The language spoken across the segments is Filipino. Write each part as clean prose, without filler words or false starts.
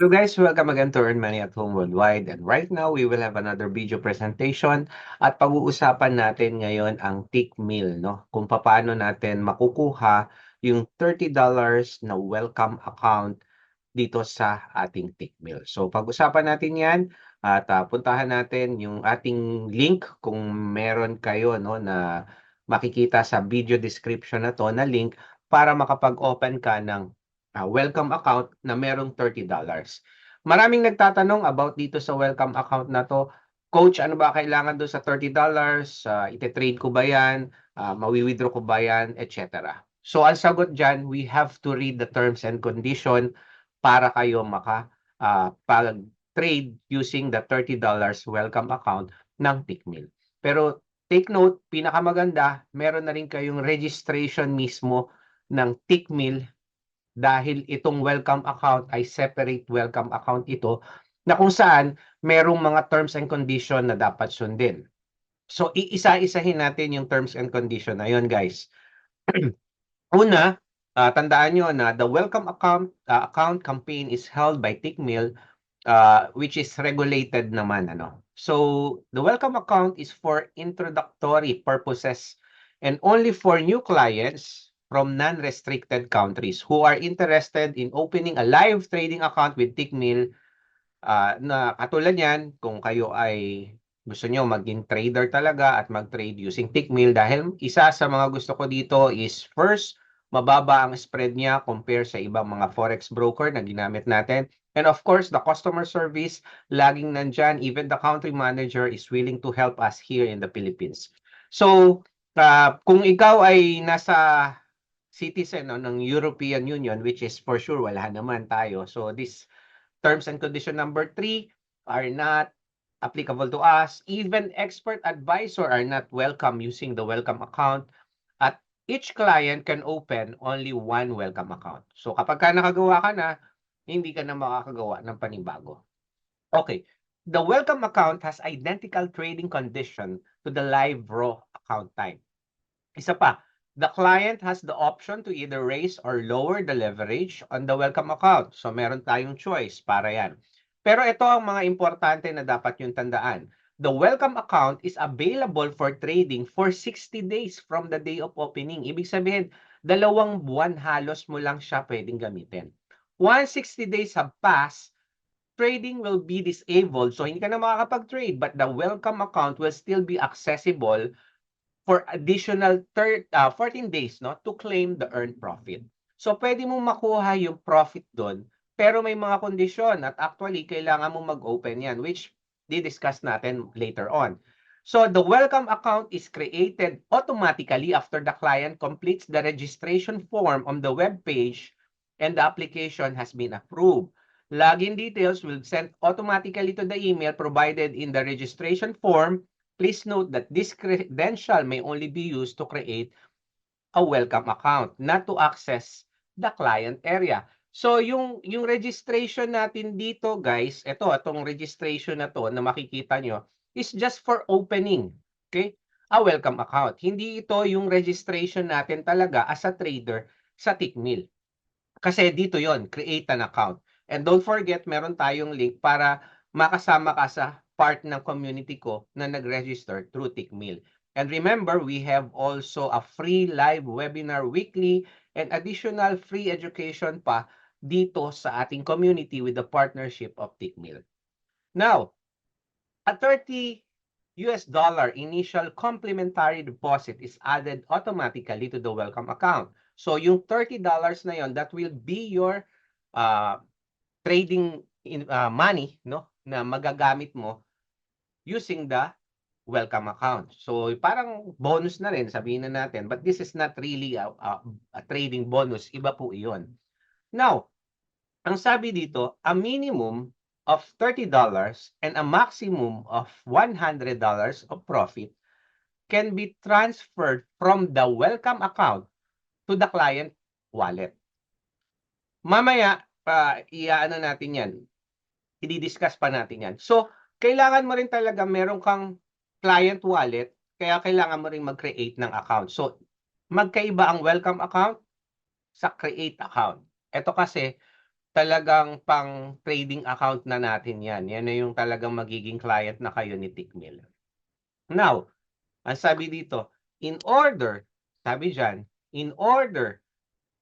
So guys, welcome again to Earn Money at Home Worldwide. And right now, we will have another video presentation at pag-uusapan natin ngayon ang Tick Meal, no? Kung paano natin makukuha yung $30 na welcome account dito sa ating Tick Meal. So pag-usapan natin yan at puntahan natin yung ating link kung meron kayo no, na makikita sa video description na to na link para makapag-open ka ng welcome account na merong $30. Maraming nagtatanong about dito sa welcome account na to. Coach, ano ba kailangan doon sa $30? Ite-trade ko ba yan? Mawi-withdraw ko ba yan? Etc. So ang sagot dyan, we have to read the terms and condition para kayo pag-trade using the $30 welcome account ng Tickmill. Pero take note, pinakamaganda, meron na rin kayong registration mismo ng Tickmill dahil itong welcome account ay separate welcome account ito na kung saan merong mga terms and condition na dapat sundin. So, iisa-isahin natin yung terms and condition na yun, guys. Una, tandaan nyo na the welcome account campaign is held by Tickmill, which is regulated naman. So, the welcome account is for introductory purposes and only for new clients from non-restricted countries who are interested in opening a live trading account with Tickmill. Na katulad yan, kung kayo ay gusto nyo maging trader talaga at mag-trade using Tickmill dahil isa sa mga gusto ko dito is first, mababa ang spread niya compare sa ibang mga forex broker na ginamit natin. And of course, the customer service, laging nandyan. Even the country manager is willing to help us here in the Philippines. So, kung ikaw ay nasa citizen ng European Union, which is for sure wala naman tayo. So, this terms and condition number 3 are not applicable to us. Even expert advisor are not welcome using the welcome account. At each client can open only one welcome account. So kapag ka nakagawa ka na, hindi ka na makakagawa ng panibago. Okay. The welcome account has identical trading condition to the live raw account type. Isa pa, the client has the option to either raise or lower the leverage on the welcome account. So meron tayong choice para yan. Pero ito ang mga importante na dapat yung tandaan. The welcome account is available for trading for 60 days from the day of opening. Ibig sabihin, 2 buwan halos mo lang siya pwedeng gamitin. Once 60 days have passed, trading will be disabled. So hindi ka na makakapag-trade, but the welcome account will still be accessible for additional 14 days to claim the earned profit. So pwede mong makuha yung profit doon, pero may mga kondisyon at actually kailangan mong mag-open yan, which di-discuss natin later on. So the welcome account is created automatically after the client completes the registration form on the web page and the application has been approved. Login details will send automatically to the email provided in the registration form. Please note that this credential may only be used to create a welcome account, not to access the client area. So, yung registration natin dito, guys, itong registration na to na makikita nyo, is just for opening, okay, a welcome account. Hindi ito yung registration natin talaga as a trader sa Tickmill. Kasi dito yon, create an account. And don't forget, meron tayong link para makasama ka sa part ng community ko na nag-register through Tickmill. And remember, we have also a free live webinar weekly and additional free education pa dito sa ating community with the partnership of Tickmill. Now, a $30 initial complimentary deposit is added automatically to the welcome account. So yung $30 na yon, that will be your trading money na magagamit mo using the welcome account. So parang bonus na rin, sabihin na natin, but this is not really a trading bonus. Iba po iyon. Now, ang sabi dito, a minimum of $30 and a maximum of $100 of profit can be transferred from the welcome account to the client wallet. Mamaya, iaano natin yan. I-discuss pa natin yan. So, kailangan mo rin talaga meron kang client wallet, kaya kailangan mo rin mag-create ng account. So, magkaiba ang welcome account sa create account. Ito kasi, talagang pang trading account na natin yan. Yan na yung talagang magiging client na kayo ni Tickmill. Now, ang sabi dito, sabi dyan, in order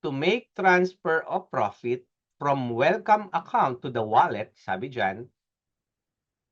to make transfer of profit from welcome account to the wallet, sabi dyan,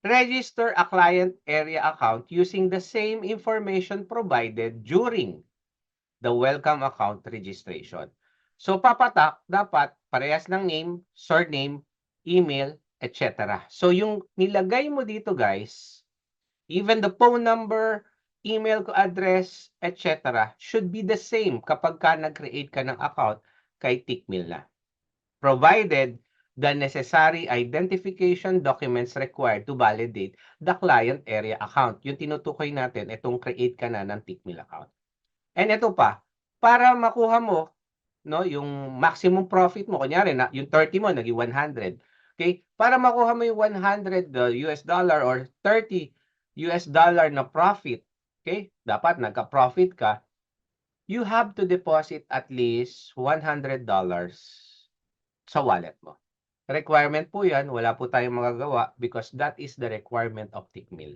register a client area account using the same information provided during the welcome account registration. So papatak, dapat parehas ng name, surname, email, etc. So yung nilagay mo dito guys, even the phone number, email address, etc. should be the same kapag ka nag-create ka ng account kay Tickmill na. Provided the necessary identification documents required to validate the client area account. Yung tinutukoy natin, itong create ka na ng Tickmill account. And ito pa, para makuha mo no, yung maximum profit mo, kunyari na yung 30 mo naging 100. Okay? Para makuha mo yung 100 US dollar or 30 US dollar na profit, okay? Dapat nagka-profit ka, you have to deposit at least $100 sa wallet mo. Requirement po 'yan, wala po tayong magagawa because that is the requirement of Tickmill.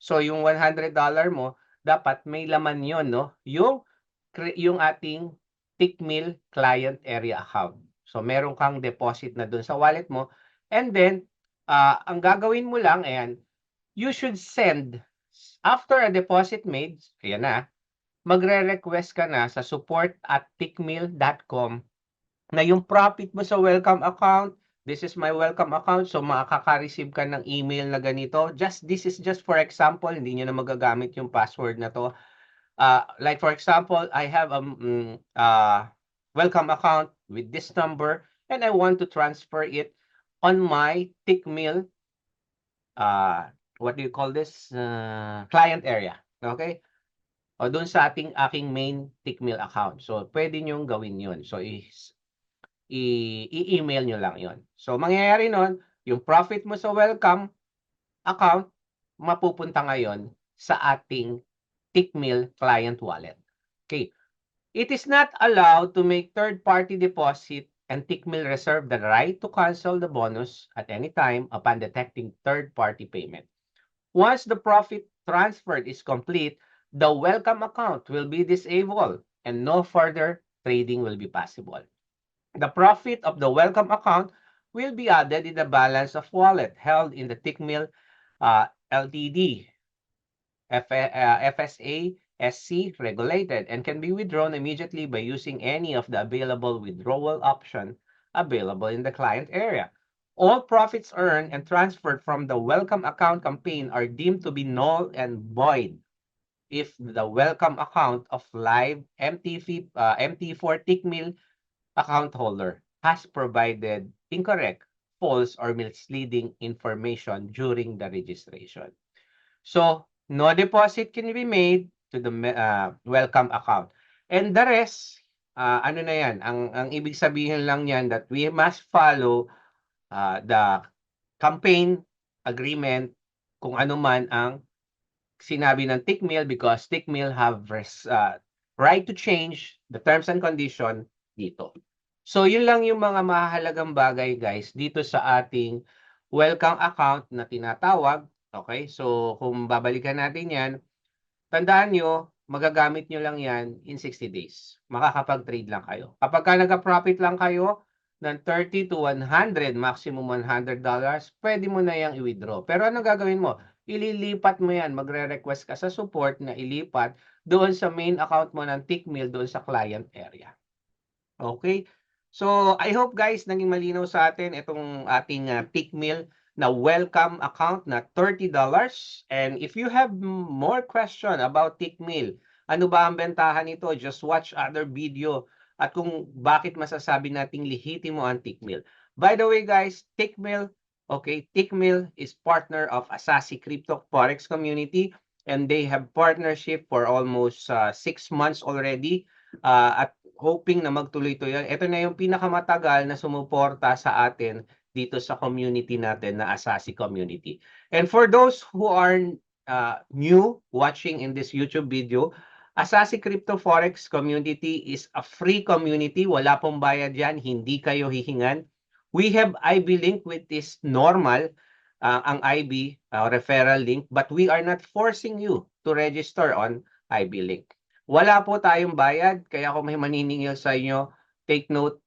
So yung $100 mo, dapat may laman 'yon, no? Yung ating Tickmill client area account. So meron kang deposit na doon sa wallet mo and then ang gagawin mo lang ayan, you should send after a deposit made, ayan na, magre-request ka na sa support@tickmill.com na yung profit mo sa welcome account, this is my welcome account, so makaka-receive ka ng email na ganito. This is just for example, hindi nyo na magagamit yung password na to. Like for example, I have a welcome account with this number and I want to transfer it on my Tickmill, what do you call this? Client area. Okay? O doon sa aking main Tickmill account. So, pwede nyo gawin yun. So, i-email nyo lang yon. So, mangyayari nun, yung profit mo sa welcome account, mapupunta ngayon sa ating Tickmill client wallet. Okay. It is not allowed to make third-party deposit and Tickmill reserve the right to cancel the bonus at any time upon detecting third-party payment. Once the profit transferred is complete, the welcome account will be disabled and no further trading will be possible. The profit of the welcome account will be added in the balance of wallet held in the Tickmill Ltd. FSA SC regulated and can be withdrawn immediately by using any of the available withdrawal option available in the client area. All profits earned and transferred from the welcome account campaign are deemed to be null and void if the welcome account of live MT4 Tickmill account holder has provided incorrect, false, or misleading information during the registration. So, no deposit can be made to the welcome account. And the rest, ano na yan, ang ibig sabihin lang yan that we must follow the campaign agreement kung ano man ang sinabi ng Tickmill because Tickmill have right to change the terms and condition dito. So, yun lang yung mga mahalagang bagay guys dito sa ating welcome account na tinatawag. Okay, so kung babalikan natin yan, tandaan nyo, magagamit nyo lang yan in 60 days. Makakapag-trade lang kayo. Kapag ka nag-profit lang kayo ng 30 to 100, maximum $100, pwede mo na yung i-withdraw. Pero anong gagawin mo? Ililipat mo yan. Magre-request ka sa support na ilipat doon sa main account mo ng Tickmill doon sa client area. Okay? So, I hope guys, naging malinaw sa atin itong ating Tickmill na welcome account na $30. And if you have more question about Tickmill, ano ba ang bentahan nito? Just watch other video at kung bakit masasabi nating lihitin mo ang Tickmill. By the way guys, Tickmill is partner of Asasi Crypto Forex Community and they have partnership for almost 6 months already at hoping na magtuloy-tuloy. Ito na yung pinakamatagal na sumuporta sa atin dito sa community natin na Asasi Community. And for those who are new watching in this YouTube video, Asasi Crypto Forex Community is a free community. Wala pong bayad yan. Hindi kayo hihingan. We have IB link with this normal, ang IB referral link, but we are not forcing you to register on IB link. Wala po tayong bayad, kaya kung may maniningil sa inyo, take note,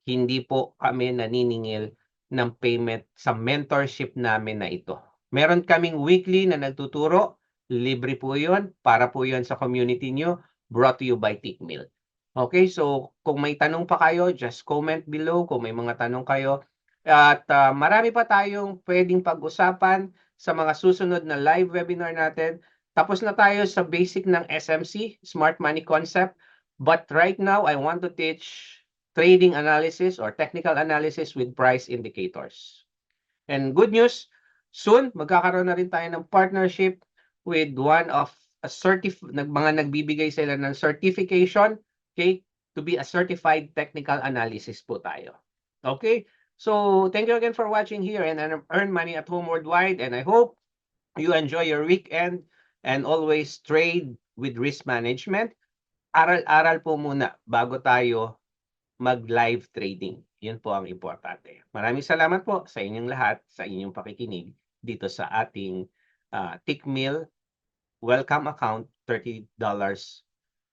hindi po kami naniningil ng payment sa mentorship namin na ito. Meron kaming weekly na nagtuturo, libre po yun, para po yun sa community nyo, brought to you by Tickmill. Okay, so kung may tanong pa kayo, just comment below kung may mga tanong kayo. At marami pa tayong pwedeng pag-usapan sa mga susunod na live webinar natin. Tapos na tayo sa basic ng SMC, Smart Money Concept. But right now, I want to teach trading analysis or technical analysis with price indicators. And good news, soon magkakaroon na rin tayo ng partnership with one of mga nagbibigay sila ng certification, okay, to be a certified technical analysis po tayo. Okay? So, thank you again for watching here and Earn Money at Home Worldwide, and I hope you enjoy your weekend and always trade with risk management. Aral-aral po muna bago tayo mag-live trading. Yun po ang importante. Maraming salamat po sa inyong lahat, sa inyong pakikinig dito sa ating Tickmill welcome account, $30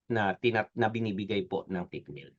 na binibigay po ng Tickmill.